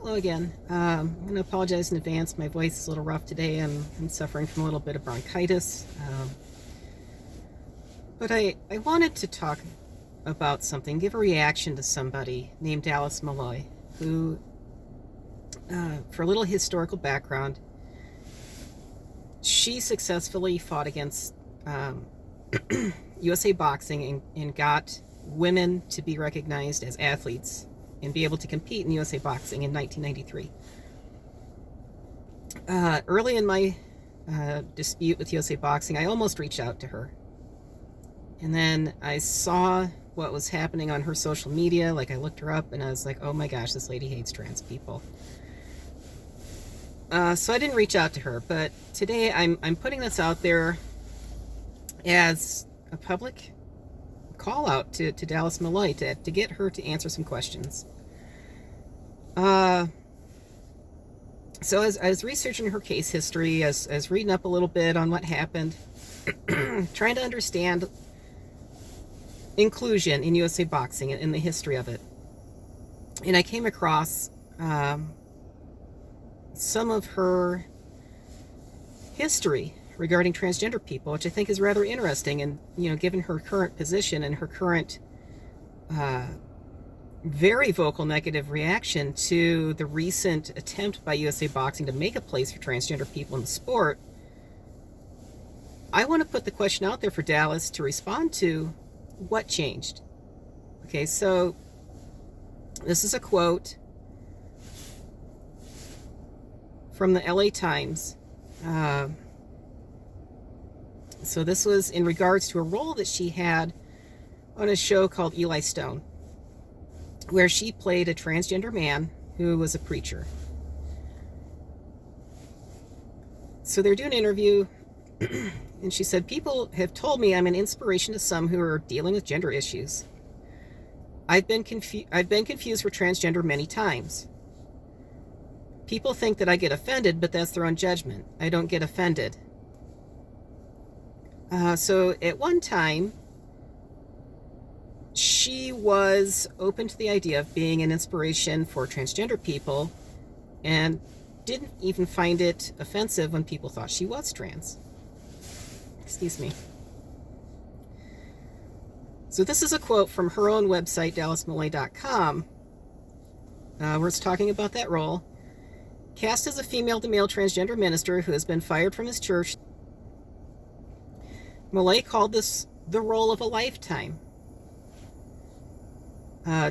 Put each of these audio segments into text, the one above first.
Hello again. I'm going to apologize in advance. My voice is a little rough today. I'm suffering from a little bit of bronchitis. But I wanted to talk about something, give a reaction to somebody named Dallas Malloy, who, for a little historical background, she successfully fought against USA Boxing and got women to be recognized as athletes and be able to compete in USA Boxing in 1993. Early in my dispute with USA Boxing, I almost reached out to her. And then I saw what was happening on her social media. Like, I looked her up and I was like, oh my gosh, this lady hates trans people. So I didn't reach out to her. But today I'm putting this out there as a public call out to Dallas Malloy to get her to answer some questions. So as I was researching her case history, as reading up a little bit on what happened, trying to understand inclusion in USA Boxing and the history of it. And I came across some of her history regarding transgender people, which I think is rather interesting. And, given her current position and her current very vocal negative reaction to the recent attempt by USA Boxing to make a place for transgender people in the sport, I want to put the question out there for Dallas to respond to. What changed? Okay, so this is a quote from the LA Times. So this was in regards to a role that she had on a show called Eli Stone, where she played a transgender man who was a preacher. So they're doing an interview, and she said, people have told me I'm an inspiration to some who are dealing with gender issues. I've been confused for transgender many times. People think that I get offended, but that's their own judgment. I don't get offended. So at one time, she was open to the idea of being an inspiration for transgender people and didn't even find it offensive when people thought she was trans. Excuse me. So this is a quote from her own website, dallasmalloy.com, where it's talking about that role. Cast as a female-to-male transgender minister who has been fired from his church, Malloy called this the role of a lifetime.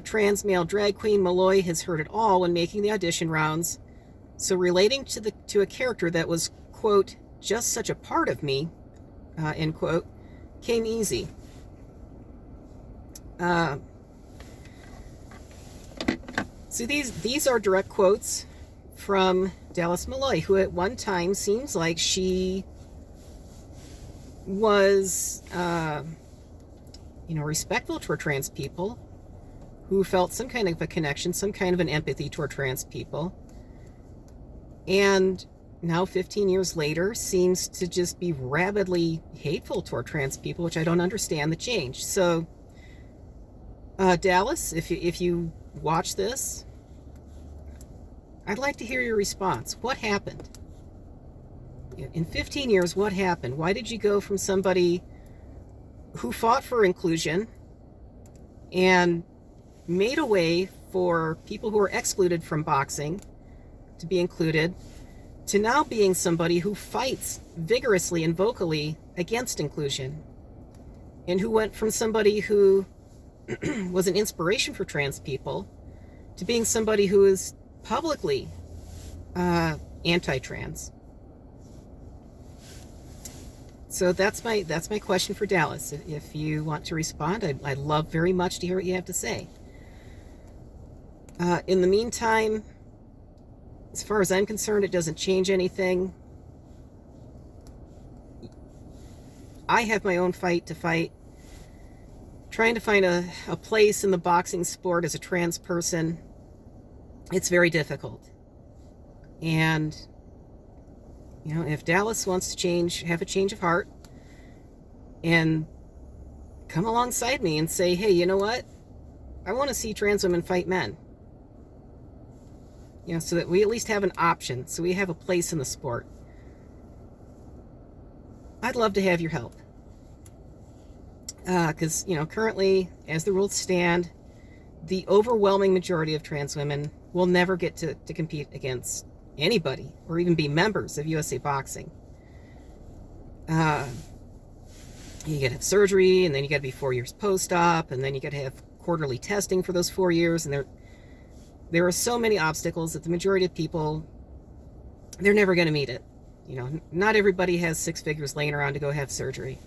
Trans male drag queen Malloy has heard it all when making the audition rounds, so relating to a character that was, quote, just such a part of me, end quote, came easy. So these are direct quotes from Dallas Malloy, who at one time seems like she was, respectful toward trans people, who felt some kind of a connection, some kind of an empathy toward trans people. And now 15 years later seems to just be rabidly hateful toward trans people, which I don't understand the change. So Dallas, if you watch this, I'd like to hear your response. What happened? In 15 years, what happened? Why did you go from somebody who fought for inclusion and made a way for people who were excluded from boxing to be included, to now being somebody who fights vigorously and vocally against inclusion, and who went from somebody who was an inspiration for trans people to being somebody who is publicly anti-trans? So that's my question for Dallas. If you want to respond, I'd love very much to hear what you have to say. In the meantime, as far as I'm concerned, it doesn't change anything. I have my own fight to fight. Trying to find a place in the boxing sport as a trans person, it's very difficult. And, if Dallas wants to have a change of heart and come alongside me and say, hey, you know what? I want to see trans women fight men. so that we at least have an option, so we have a place in the sport. I'd love to have your help. Because, currently, as the rules stand, the overwhelming majority of trans women will never get to compete against anybody or even be members of USA Boxing. You got to have surgery, and then you got to be 4 years post-op, and then you got to have quarterly testing for those 4 years, and there are so many obstacles that the majority of people, they're never going to meet it. Not everybody has 6 figures laying around to go have surgery.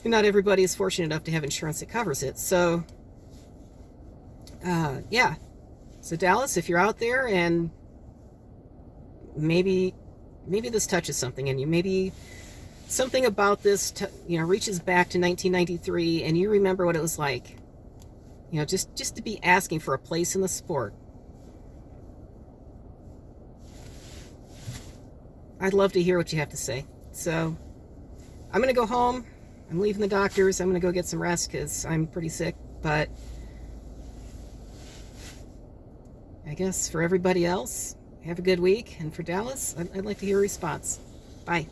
And not everybody is fortunate enough to have insurance that covers it. So, yeah. So Dallas, if you're out there and maybe this touches something in you, maybe something about this, reaches back to 1993 and you remember what it was like, just to be asking for a place in the sport. I'd love to hear what you have to say. So I'm going to go home. I'm leaving the doctors. I'm going to go get some rest because I'm pretty sick. But I guess for everybody else, have a good week. And for Dallas, I'd like to hear a response. Bye.